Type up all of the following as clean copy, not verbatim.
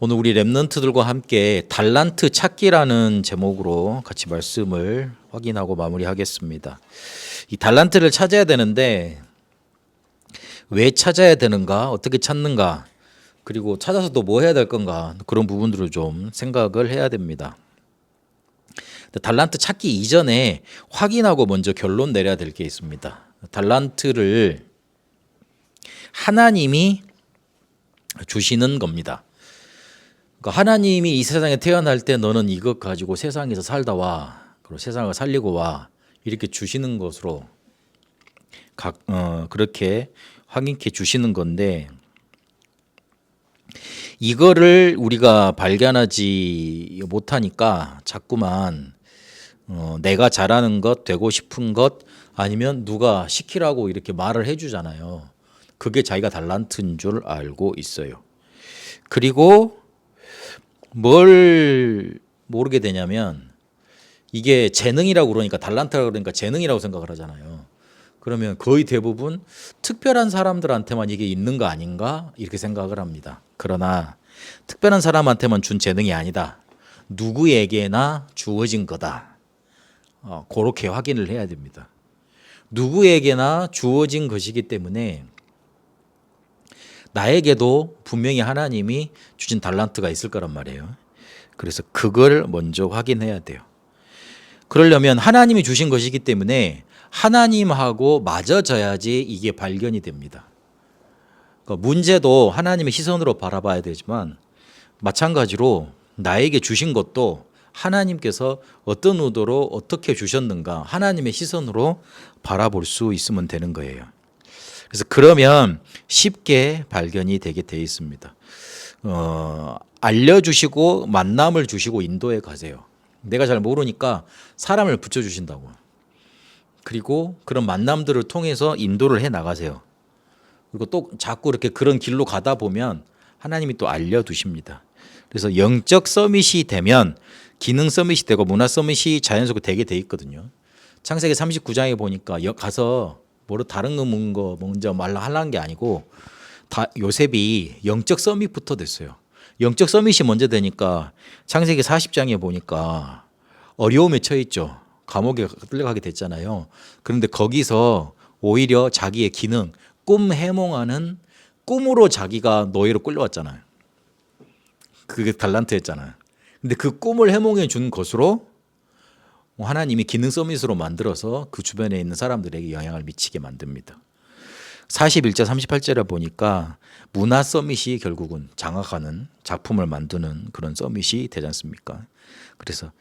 오늘 우리 랩런트들과 함께 달란트 찾기라는 제목으로 같이 말씀을 확인하고 마무리하겠습니다. 이 달란트를 찾아야 되는데 왜 찾아야 되는가, 어떻게 찾는가, 그리고 찾아서 또 뭐 해야 될 건가, 그런 부분들을 좀 생각을 해야 됩니다. 달란트 찾기 이전에 확인하고 먼저 결론 내려야 될 게 있습니다. 달란트를 하나님이 주시는 겁니다. 그러니까 하나님이 이 세상에 태어날 때 너는 이것 가지고 세상에서 살다 와, 그리고 세상을 살리고 와, 이렇게 주시는 것으로 그렇게 확인케 주시는 건데, 이거를 우리가 발견하지 못하니까 자꾸만 내가 잘하는 것, 되고 싶은 것, 아니면 누가 시키라고 이렇게 말을 해주잖아요. 그게 자기가 달란트인 줄 알고 있어요. 그리고 뭘 모르게 되냐면, 이게 재능이라고 그러니까, 달란트라고 그러니까 재능이라고 생각을 하잖아요. 그러면 거의 대부분 특별한 사람들한테만 이게 있는 거 아닌가 이렇게 생각을 합니다. 그러나 특별한 사람한테만 준 재능이 아니다. 누구에게나 주어진 거다. 그렇게 확인을 해야 됩니다. 누구에게나 주어진 것이기 때문에 나에게도 분명히 하나님이 주신 달란트가 있을 거란 말이에요. 그래서 그걸 먼저 확인해야 돼요. 그러려면 하나님이 주신 것이기 때문에 하나님하고 맞아져야지 이게 발견이 됩니다. 그러니까 문제도 하나님의 시선으로 바라봐야 되지만, 마찬가지로 나에게 주신 것도 하나님께서 어떤 의도로 어떻게 주셨는가 하나님의 시선으로 바라볼 수 있으면 되는 거예요. 그래서 그러면 쉽게 발견이 되게 돼 있습니다. 알려주시고 만남을 주시고 인도해 가세요. 내가 잘 모르니까 사람을 붙여주신다고. 그리고 그런 만남들을 통해서 인도를 해 나가세요. 그리고 또 자꾸 이렇게 그런 길로 가다 보면 하나님이 또 알려두십니다. 그래서 영적 서밋이 되면 기능 서밋이 되고 문화 서밋이 자연스럽게 되게 돼 있거든요. 창세기 39장에 보니까 가서 뭐로 다른 거 먼저 하려는 게 아니고 요셉이 영적 서밋부터 됐어요. 영적 서밋이 먼저 되니까 창세기 40장에 보니까 어려움에 처했죠. 감옥에 끌려가게 됐잖아요. 그런데 거기서 오히려 자기의 기능, 꿈 해몽하는 꿈으로 자기가 노예로 끌려왔잖아요. 그게 달란트였잖아요. 근데 그 꿈을 해몽해 준 것으로 하나님이 기능 서밋으로 만들어서 그 주변에 있는 사람들에게 영향을 미치게 만듭니다. 41절 38절에 보니까 문화 서밋이 결국은 장악하는, 작품을 만드는 그런 서밋이 되지 않습니까? 그래서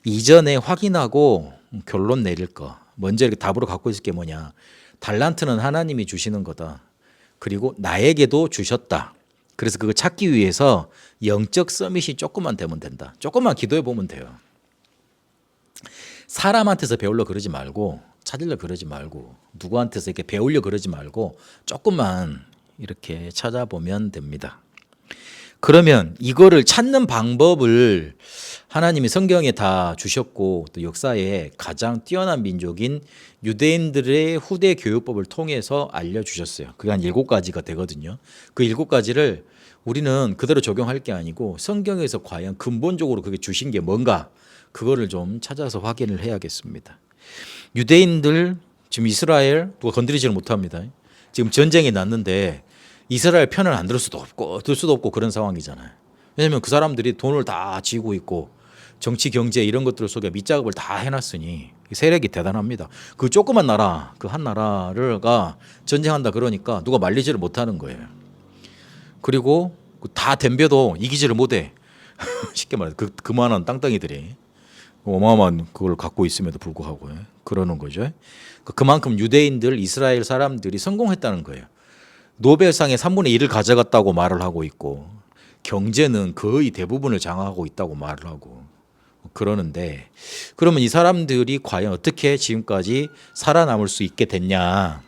이전에 확인하고 결론 내릴 거, 먼저 이렇게 답으로 갖고 있을 게 뭐냐, 달란트는 하나님이 주시는 거다. 그리고 나에게도 주셨다. 그래서 그거 찾기 위해서 영적 서밋이 조금만 되면 된다. 조금만 기도해 보면 돼요. 사람한테서 배우려 그러지 말고, 찾으려 그러지 말고, 누구한테서 이렇게 배우려 그러지 말고 조금만 이렇게 찾아보면 됩니다. 그러면 이거를 찾는 방법을 하나님이 성경에 다 주셨고, 또 역사에 가장 뛰어난 민족인 유대인들의 후대 교육법을 통해서 알려주셨어요. 그게 한 7가지가 되거든요. 그 7가지를 우리는 그대로 적용할 게 아니고 성경에서 과연 근본적으로 그게 주신 게 뭔가, 그거를 좀 찾아서 확인을 해야겠습니다. 유대인들, 지금 이스라엘 누가 건드리지를 못합니다. 지금 전쟁이 났는데 이스라엘 편을 안 들 수도 없고 그런 상황이잖아요. 왜냐하면 그 사람들이 돈을 다 쥐고 있고 정치, 경제 이런 것들 속에 밑작업을 다 해놨으니 세력이 대단합니다. 그 조그만 나라, 그 한 나라가 전쟁한다 그러니까 누가 말리지를 못하는 거예요. 그리고 다 덤벼도 이기지를 못해. 쉽게 말해서 그만한 땅덩이들이 어마어마한 그걸 갖고 있음에도 불구하고 그러는 거죠. 그만큼 유대인들, 이스라엘 사람들이 성공했다는 거예요. 노벨상의 3분의 1을 가져갔다고 말을 하고 있고, 경제는 거의 대부분을 장악하고 있다고 말을 하고 그러는데, 그러면 이 사람들이 과연 어떻게 지금까지 살아남을 수 있게 됐냐?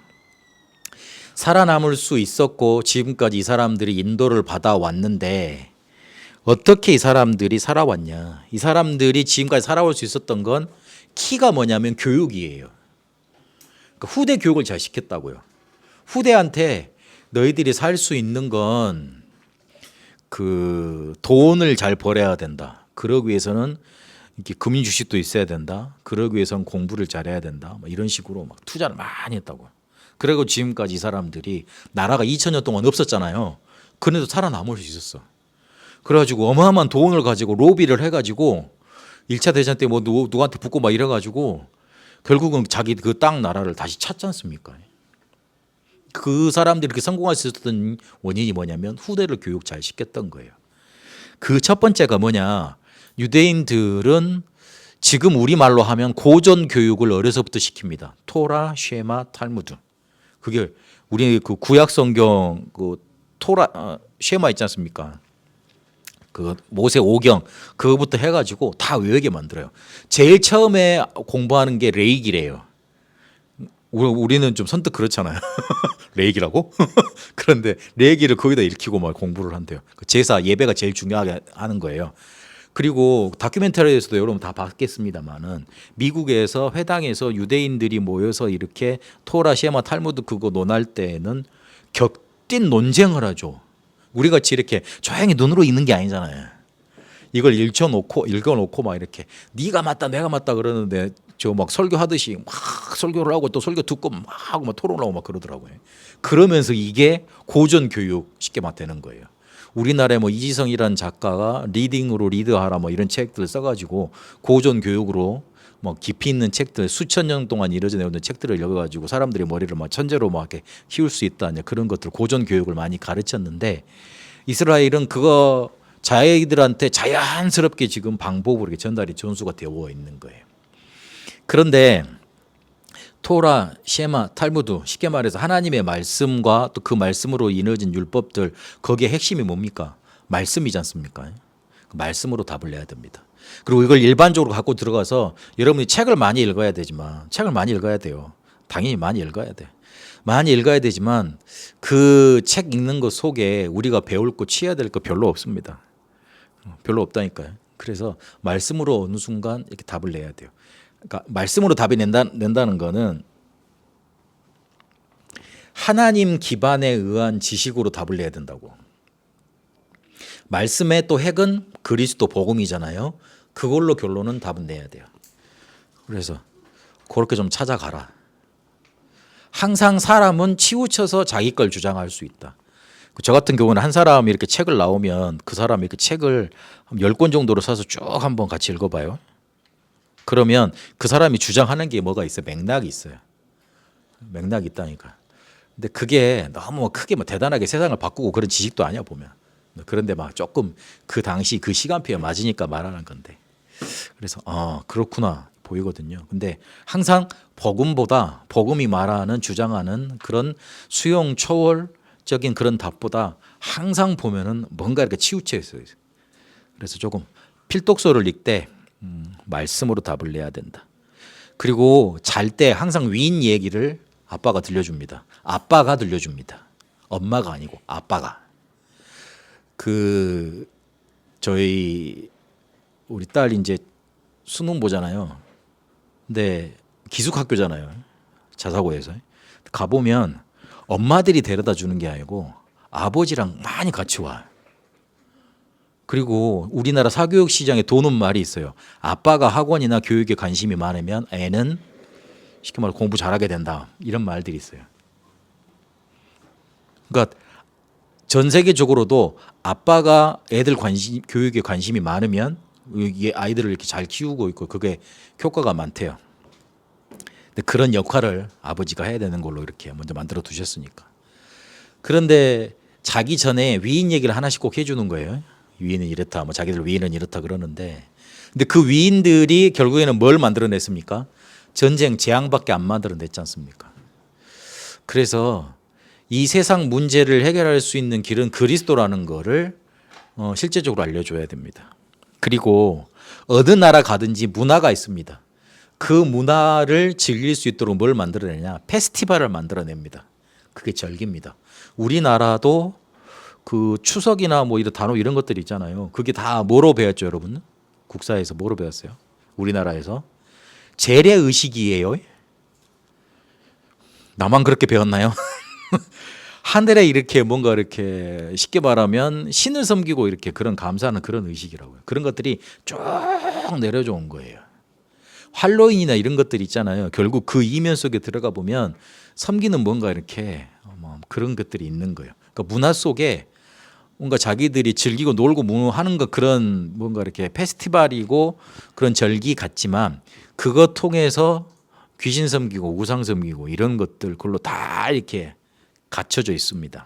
살아남을 수 있었고 지금까지 이 사람들이 인도를 받아왔는데 어떻게 이 사람들이 살아왔냐? 이 사람들이 지금까지 살아올 수 있었던 건 키가 뭐냐면 교육이에요. 그러니까 후대 교육을 잘 시켰다고요. 후대한테 너희들이 살 수 있는 건 그 돈을 잘 벌어야 된다. 그러기 위해서는 이렇게 금융 주식도 있어야 된다. 그러기 위해서는 공부를 잘해야 된다. 뭐 이런 식으로 막 투자를 많이 했다고. 그리고 지금까지 이 사람들이 나라가 2000년 동안 없었잖아요. 그런데도 살아남을 수 있었어. 그래가지고 어마어마한 돈을 가지고 로비를 해가지고 1차 대전 때 뭐 누구한테 붙고 막 이래가지고 결국은 자기 그 땅 나라를 다시 찾지 않습니까? 그 사람들이 이렇게 성공할 수 있었던 원인이 뭐냐면 후대를 교육 잘 시켰던 거예요. 그 첫 번째가 뭐냐? 유대인들은 지금 우리말로 하면 고전 교육을 어려서부터 시킵니다. 토라, 쉐마, 탈무드. 그게 우리 그 구약 성경 그 토라 쉐마 있지 않습니까? 그 모세 오경 그거부터 해가지고 다 외우게 만들어요. 제일 처음에 공부하는 게 레이기래요. 우리는 좀 선뜻 그렇잖아요. 레이기라고? 그런데 레이기를 거기다 읽히고 막 공부를 한대요. 제사 예배가 제일 중요하게 하는 거예요. 그리고 다큐멘터리에서도 여러분 다 봤겠습니다만은 미국에서 회당에서 유대인들이 모여서 이렇게 토라, 쉐마, 탈무드 그거 논할 때는 격띤 논쟁을 하죠. 우리 같이 이렇게 조용히 눈으로 읽는 게 아니잖아요. 이걸 읽어놓고 막 이렇게 네가 맞다 내가 맞다 그러는데 저 막 설교하듯이 막 설교를 하고 또 설교 듣고 막 하고 막 토론을 하고 막 그러더라고요. 그러면서 이게 고전 교육 쉽게 막 되는 거예요. 우리나라에 뭐 이지성이라는 작가가 리딩으로 리드하라 뭐 이런 책들을 써가지고 고전 교육으로 뭐 깊이 있는 책들 수천 년 동안 이루어져 내오는 책들을 읽어가지고 사람들이 머리를 막 천재로 막 이렇게 키울 수 있다 그런 것들 고전 교육을 많이 가르쳤는데 이스라엘은 그거 자기들한테 자연스럽게 지금 방법으로 이렇게 전달이 전수가 되어 있는 거예요. 그런데 토라, 쉐마, 탈무드 쉽게 말해서 하나님의 말씀과 또 그 말씀으로 이루어진 율법들 거기에 핵심이 뭡니까? 말씀이지 않습니까? 그 말씀으로 답을 내야 됩니다. 그리고 이걸 일반적으로 갖고 들어가서 여러분이 책을 많이 읽어야 되지만 책을 많이 읽어야 돼요. 당연히 많이 읽어야 돼. 많이 읽어야 되지만 그 책 읽는 것 속에 우리가 배울 거 취해야 될 거 별로 없습니다. 별로 없다니까요. 그래서 말씀으로 어느 순간 이렇게 답을 내야 돼요. 그러니까 말씀으로 답이 낸다는 거는 하나님 기반에 의한 지식으로 답을 내야 된다고. 말씀의 또 핵은 그리스도 복음이잖아요. 그걸로 결론은 답은 내야 돼요. 그래서 그렇게 좀 찾아가라. 항상 사람은 치우쳐서 자기 걸 주장할 수 있다. 저 같은 경우는 한 사람이 이렇게 책을 나오면 그 사람이 이렇게 책을 한 10권 정도로 사서 쭉 한번 같이 읽어봐요. 그러면 그 사람이 주장하는 게 뭐가 있어요? 맥락이 있어요. 맥락이 있다니까. 근데 그게 너무 크게 뭐 대단하게 세상을 바꾸고 그런 지식도 아니야 보면. 그런데 막 조금 그 당시 그 시간표에 맞으니까 말하는 건데. 그래서 그렇구나 보이거든요. 근데 항상 복음보다 복음이 말하는 주장하는 그런 수용 초월적인 그런 답보다 항상 보면은 뭔가 이렇게 치우쳐 있어요. 그래서 조금 필독서를 읽되 말씀으로 답을 내야 된다. 그리고 잘 때 항상 위인 얘기를 아빠가 들려줍니다. 아빠가 들려줍니다. 엄마가 아니고 아빠가. 그 저희 우리 딸 이제 수능 보잖아요. 근데 기숙학교잖아요. 자사고에서 가보면 엄마들이 데려다 주는 게 아니고 아버지랑 많이 같이 와. 그리고 우리나라 사교육 시장에 도는 말이 있어요. 아빠가 학원이나 교육에 관심이 많으면 애는 쉽게 말해 공부 잘하게 된다. 이런 말들이 있어요. 그러니까 전 세계적으로도 아빠가 애들 교육에 관심이 많으면 아이들을 이렇게 잘 키우고 있고 그게 효과가 많대요. 근데 그런 역할을 아버지가 해야 되는 걸로 이렇게 먼저 만들어 두셨으니까. 그런데 자기 전에 위인 얘기를 하나씩 꼭 해주는 거예요. 위인은 이렇다, 뭐 자기들 위인은 이렇다 그러는데, 근데 그 위인들이 결국에는 뭘 만들어냈습니까? 전쟁, 재앙밖에 안 만들어냈지 않습니까? 그래서 이 세상 문제를 해결할 수 있는 길은 그리스도라는 거를 실제적으로 알려줘야 됩니다. 그리고 어느 나라 가든지 문화가 있습니다. 그 문화를 즐길 수 있도록 뭘 만들어내냐? 페스티벌을 만들어냅니다. 그게 절기입니다. 우리나라도 그 추석이나 뭐 이런 단오 이런 것들이 있잖아요. 그게 다 뭐로 배웠죠, 여러분? 국사에서 뭐로 배웠어요? 우리나라에서 재래 의식이에요. 나만 그렇게 배웠나요? 하늘에 이렇게 뭔가 이렇게 쉽게 말하면 신을 섬기고 이렇게 그런 감사하는 그런 의식이라고요. 그런 것들이 쭉 내려져 온 거예요. 할로윈이나 이런 것들 있잖아요. 결국 그 이면 속에 들어가 보면 섬기는 뭔가 이렇게 뭐 그런 것들이 있는 거예요. 그러니까 문화 속에 뭔가 자기들이 즐기고 놀고 뭐 하는 것 그런 뭔가 이렇게 페스티벌이고 그런 절기 같지만 그것 통해서 귀신 섬기고 우상 섬기고 이런 것들 그걸로 다 이렇게 갖춰져 있습니다.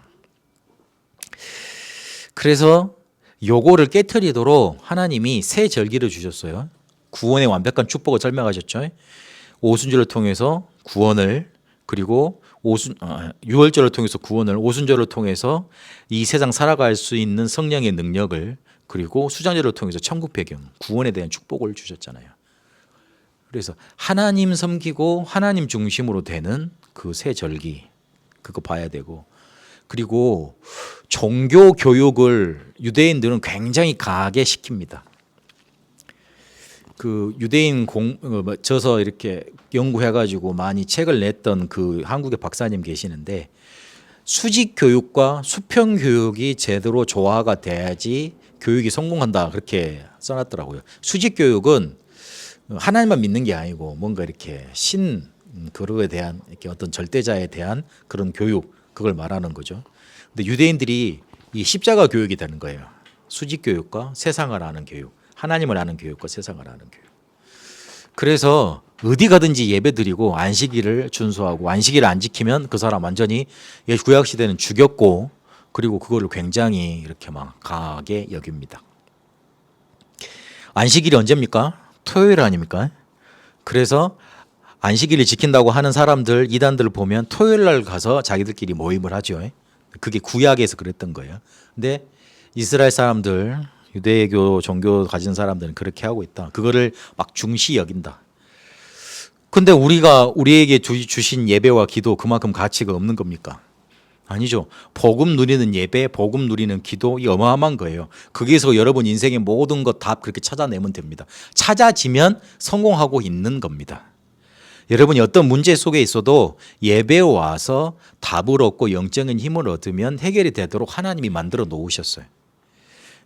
그래서 요거를 깨트리도록 하나님이 새 절기를 주셨어요. 구원의 완벽한 축복을 설명하셨죠. 오순절을 통해서 구원을 그리고 유월절을 통해서 구원을 오순절을 통해서 이 세상 살아갈 수 있는 성령의 능력을 그리고 수장절을 통해서 천국 배경 구원에 대한 축복을 주셨잖아요. 그래서 하나님 섬기고 하나님 중심으로 되는 그 새 절기 그거 봐야 되고 그리고 종교 교육을 유대인들은 굉장히 강하게 시킵니다. 그 유대인 저서 이렇게 연구해가지고 많이 책을 냈던 그 한국의 박사님 계시는데 수직 교육과 수평 교육이 제대로 조화가 돼야지 교육이 성공한다 그렇게 써놨더라고요. 수직 교육은 하나님만 믿는 게 아니고 뭔가 이렇게 그거에 대한 이렇게 어떤 절대자에 대한 그런 교육 그걸 말하는 거죠. 근데 유대인들이 이 십자가 교육이 되는 거예요. 수직 교육과 세상을 아는 교육, 하나님을 아는 교육과 세상을 아는 교육. 그래서 어디 가든지 예배 드리고 안식일을 준수하고 안식일을 안 지키면 그 사람 완전히 구약 시대는 죽였고 그리고 그거를 굉장히 이렇게 막 강하게 여깁니다. 안식일이 언제입니까? 토요일 아닙니까? 그래서 안식일을 지킨다고 하는 사람들 이단들을 보면 토요일 날 가서 자기들끼리 모임을 하죠. 그게 구약에서 그랬던 거예요. 근데 이스라엘 사람들 유대교 종교 가진 사람들은 그렇게 하고 있다. 그거를 막 중시 여긴다. 근데 우리에게 주신 예배와 기도 그만큼 가치가 없는 겁니까? 아니죠. 복음 누리는 예배, 복음 누리는 기도 이 어마어마한 거예요. 거기에서 여러분 인생의 모든 것 답 그렇게 찾아내면 됩니다. 찾아지면 성공하고 있는 겁니다. 여러분이 어떤 문제 속에 있어도 예배에 와서 답을 얻고 영적인 힘을 얻으면 해결이 되도록 하나님이 만들어 놓으셨어요.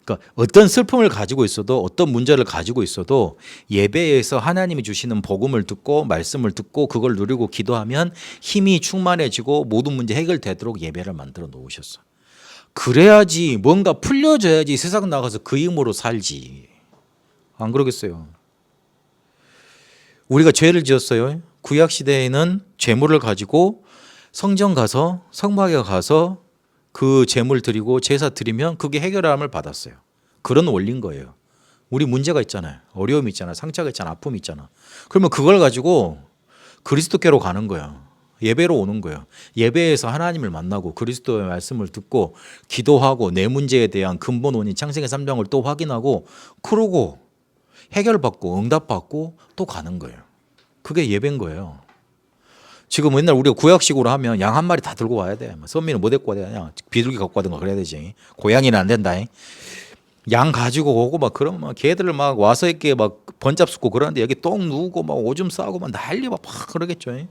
그러니까 어떤 슬픔을 가지고 있어도 어떤 문제를 가지고 있어도 예배에서 하나님이 주시는 복음을 듣고 말씀을 듣고 그걸 누리고 기도하면 힘이 충만해지고 모든 문제 해결되도록 예배를 만들어 놓으셨어. 그래야지 뭔가 풀려져야지 세상 나가서 그 힘으로 살지. 안 그러겠어요? 우리가 죄를 지었어요. 구약 시대에는 재물을 가지고 성전 가서 성막에 가서 그 재물 드리고 제사 드리면 그게 해결함을 받았어요. 그런 원리인 거예요. 우리 문제가 있잖아요. 어려움이 있잖아요. 상처가 있잖아요. 아픔이 있잖아. 그러면 그걸 가지고 그리스도께로 가는 거야. 예배로 오는 거예요. 예배에서 하나님을 만나고 그리스도의 말씀을 듣고 기도하고 내 문제에 대한 근본 원인 창세기 3장을 또 확인하고 그러고 해결받고 응답받고 또 가는 거예요. 그게 예배인 거예요. 지금 옛날 우리가 구약식으로 하면 양 한 마리 다 들고 와야 돼. 선미는 못 데리고 와야 돼. 비둘기 갖고 와든가 그래야 되지. 고양이는 안 된다. 양 가지고 오고 막 그러면 막 걔들 막 와서 이렇게 막 번잡 숫고 그러는데 여기 똥 누우고 막 오줌 싸고 막 난리 막 그러겠죠.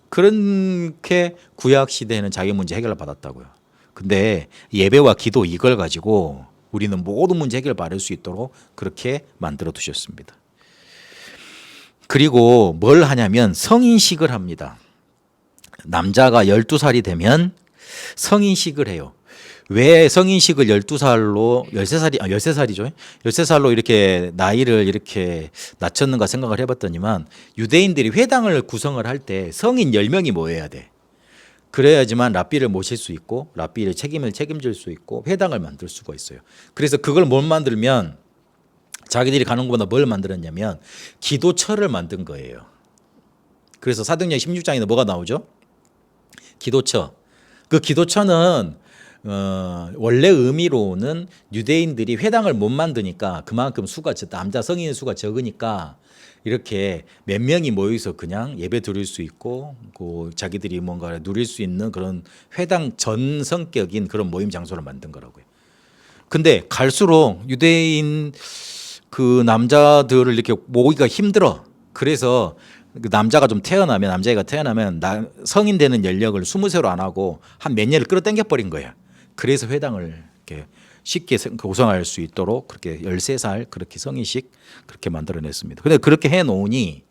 그렇게 구약 시대에는 자기 문제 해결을 받았다고요. 근데 예배와 기도 이걸 가지고 우리는 모든 문제 해결을 받을 수 있도록 그렇게 만들어 두셨습니다. 그리고 뭘 하냐면 성인식을 합니다. 남자가 12살이 되면 성인식을 해요. 왜 성인식을 12살로 13살이죠. 13살로 이렇게 나이를 이렇게 낮췄는가 생각을 해봤더니만 유대인들이 회당을 구성을 할 때 성인 10명이 모여야 돼. 그래야지만 랍비를 모실 수 있고 랍비의 책임을 책임질 수 있고 회당을 만들 수가 있어요. 그래서 그걸 못 만들면 자기들이 가는 것보다 뭘 만들었냐면 기도처를 만든 거예요. 그래서 사도행전 16장에는 뭐가 나오죠? 기도처. 그 기도처는 원래 의미로는 유대인들이 회당을 못 만드니까 그만큼 남자 성인의 수가 적으니까 이렇게 몇 명이 모여서 그냥 예배 드릴 수 있고 그 자기들이 뭔가 누릴 수 있는 그런 회당 전 성격인 그런 모임 장소를 만든 거라고요. 근데 갈수록 유대인 그 남자들을 이렇게 모으기가 힘들어. 그래서 그 남자가 좀 태어나면 남자애가 태어나면 성인 되는 연령을 20세로 안 하고 한 몇 년을 끌어당겨 버린 거예요. 그래서 회당을 이렇게 쉽게 구성할 수 있도록 그렇게 13살 그렇게 성인식 그렇게 만들어냈습니다. 근데 그렇게 해 놓으니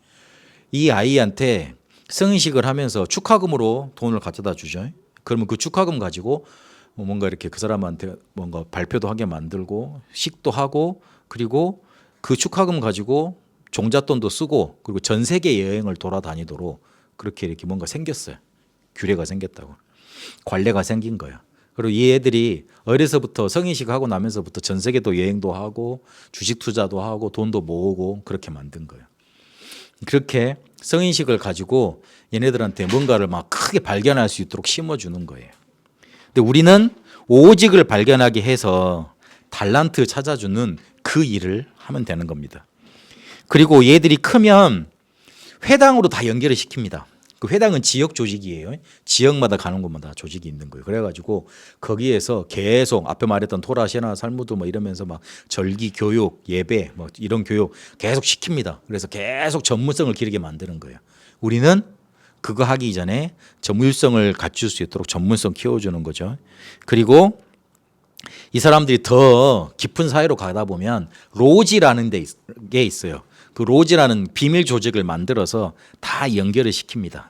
이 아이한테 성인식을 하면서 축하금으로 돈을 가져다 주죠. 그러면 그 축하금 가지고 뭔가 이렇게 그 사람한테 뭔가 발표도 하게 만들고 식도 하고 그리고 그 축하금 가지고 종잣돈도 쓰고 그리고 전 세계 여행을 돌아다니도록 그렇게 이렇게 뭔가 생겼어요. 규례가 생겼다고. 관례가 생긴 거야. 그리고 이 애들이 어려서부터 성인식 하고 나면서부터 전 세계도 여행도 하고 주식 투자도 하고 돈도 모으고 그렇게 만든 거예요. 그렇게 성인식을 가지고 얘네들한테 뭔가를 막 크게 발견할 수 있도록 심어주는 거예요. 근데 우리는 오직을 발견하게 해서 달란트 찾아주는 그 일을 하면 되는 겁니다. 그리고 얘들이 크면 회당으로 다 연결을 시킵니다. 그 회당은 지역 조직이에요. 지역마다 가는 곳마다 조직이 있는 거예요. 그래가지고 거기에서 계속 앞에 말했던 토라, 시나, 살무드 뭐 이러면서 막 절기, 교육, 예배 뭐 이런 교육 계속 시킵니다. 그래서 계속 전문성을 기르게 만드는 거예요. 우리는 그거 하기 이전에 전문성을 갖출 수 있도록 전문성 키워주는 거죠. 그리고 이 사람들이 더 깊은 사회로 가다 보면 로지라는 게 있어요. 그 로지라는 비밀 조직을 만들어서 다 연결을 시킵니다.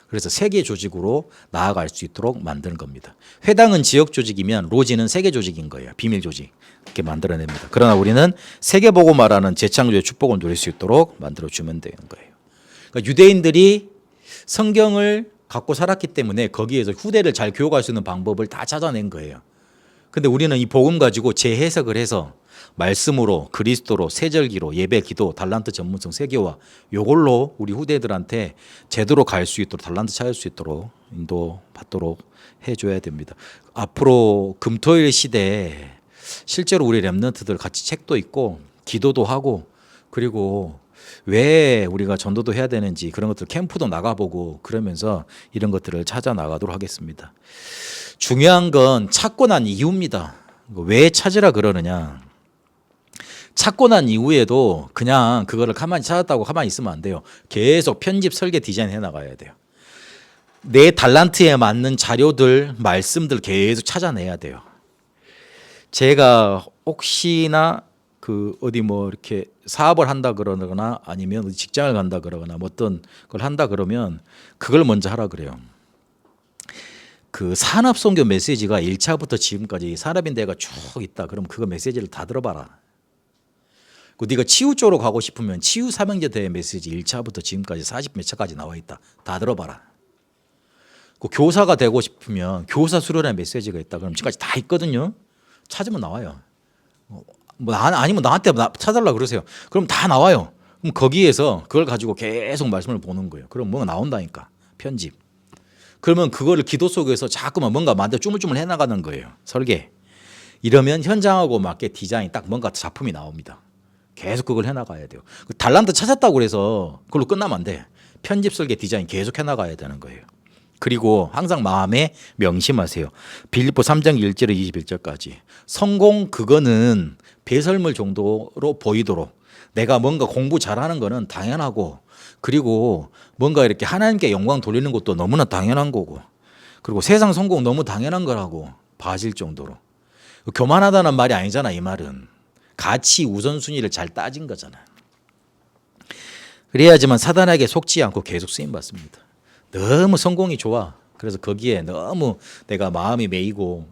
그래서 세계 조직으로 나아갈 수 있도록 만드는 겁니다. 회당은 지역 조직이면 로지는 세계 조직인 거예요. 비밀 조직 이렇게 만들어냅니다. 그러나 우리는 세계 복음화라는 재창조의 축복을 누릴 수 있도록 만들어주면 되는 거예요. 그러니까 유대인들이 성경을 갖고 살았기 때문에 거기에서 후대를 잘 교육할 수 있는 방법을 다 찾아낸 거예요. 근데 우리는 이 복음 가지고 재해석을 해서 말씀으로 그리스도로 세절기로 예배 기도 달란트 전문성 세계화 요걸로 우리 후대들한테 제대로 갈 수 있도록 달란트 찾을 수 있도록 인도받도록 해줘야 됩니다. 앞으로 금토일 시대에 실제로 우리 렘넌트들 같이 책도 읽고 기도도 하고 그리고 왜 우리가 전도도 해야 되는지 그런 것들 캠프도 나가보고 그러면서 이런 것들을 찾아 나가도록 하겠습니다. 중요한 건 찾고 난 이유입니다. 왜 찾으라 그러느냐. 찾고 난 이후에도 그냥 그거를 가만히 찾았다고 가만히 있으면 안 돼요. 계속 편집, 설계, 디자인 해 나가야 돼요. 내 달란트에 맞는 자료들, 말씀들 계속 찾아내야 돼요. 제가 혹시나 그 어디 뭐 이렇게 사업을 한다 그러거나 아니면 직장을 간다 그러거나 뭐 어떤 걸 한다 그러면 그걸 먼저 하라 그래요. 그 산업선교 메시지가 1차부터 지금까지 산업인대가 쭉 있다. 그럼 그거 메시지를 다 들어봐라. 그 네가 치유 쪽으로 가고 싶으면 치유 삼형제 대회 메시지 1차부터 지금까지 40 몇 차까지 나와 있다. 다 들어봐라. 그 교사가 되고 싶으면 교사 수련의 메시지가 있다. 그럼 지금까지 다 있거든요. 찾으면 나와요. 뭐 아니면 나한테 찾아달라 그러세요. 그럼 다 나와요. 그럼 거기에서 그걸 가지고 계속 말씀을 보는 거예요. 그럼 뭐가 나온다니까. 편집. 그러면 그거를 기도 속에서 자꾸만 뭔가 만들어 쭈물쭈물 해나가는 거예요. 설계. 이러면 현장하고 맞게 디자인 딱 뭔가 작품이 나옵니다. 계속 그걸 해나가야 돼요. 달란트 찾았다고 그래서 그걸로 끝나면 안 돼. 편집, 설계, 디자인 계속 해나가야 되는 거예요. 그리고 항상 마음에 명심하세요. 빌립보 3장 1절에 21절까지. 성공 그거는 배설물 정도로 보이도록 내가 뭔가 공부 잘하는 거는 당연하고 그리고 뭔가 이렇게 하나님께 영광 돌리는 것도 너무나 당연한 거고 그리고 세상 성공 너무 당연한 거라고 봐질 정도로 교만하다는 말이 아니잖아. 이 말은 가치 우선순위를 잘 따진 거잖아. 그래야지만 사단에게 속지 않고 계속 쓰임받습니다. 너무 성공이 좋아. 그래서 거기에 너무 내가 마음이 메이고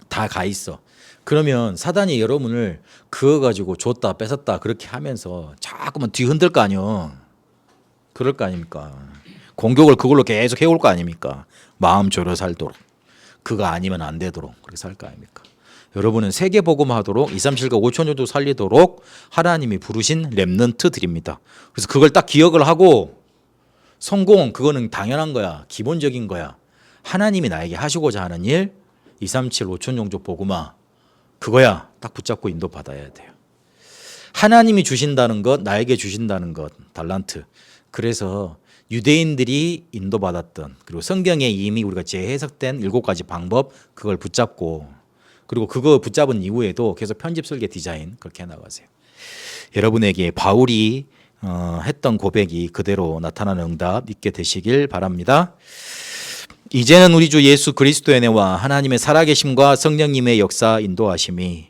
다 가 있어. 그러면 사단이 여러분을 그거 가지고 줬다 뺏었다 그렇게 하면서 자꾸만 뒤흔들 거 아니요. 그럴 거 아닙니까. 공격을 그걸로 계속 해올 거 아닙니까. 마음 졸여 살도록. 그거 아니면 안 되도록 그렇게 살 거 아닙니까. 여러분은 세계 복음하도록 2, 3, 7과 5천 년도 살리도록 하나님이 부르신 렘넌트들입니다. 그래서 그걸 딱 기억을 하고 성공 그거는 당연한 거야. 기본적인 거야. 하나님이 나에게 하시고자 하는 일 2, 3, 7, 5천 종족 복음화 그거야. 딱 붙잡고 인도받아야 돼요. 하나님이 주신다는 것 나에게 주신다는 것 달란트. 그래서 유대인들이 인도받았던 그리고 성경에 이미 우리가 재해석된 7가지 방법 그걸 붙잡고 그리고 그거 붙잡은 이후에도 계속 편집 설계 디자인 그렇게 해나가세요. 여러분에게 바울이 했던 고백이 그대로 나타나는 응답 있게 되시길 바랍니다. 이제는 우리 주 예수 그리스도의 은혜와 하나님의 살아계심과 성령님의 역사 인도하심이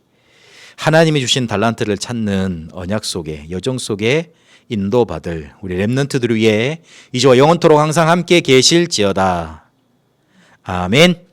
하나님이 주신 달란트를 찾는 언약 속에 여정 속에 인도받을 우리 렘넌트들 위해 이제와 영원토록 항상 함께 계실지어다. 아멘.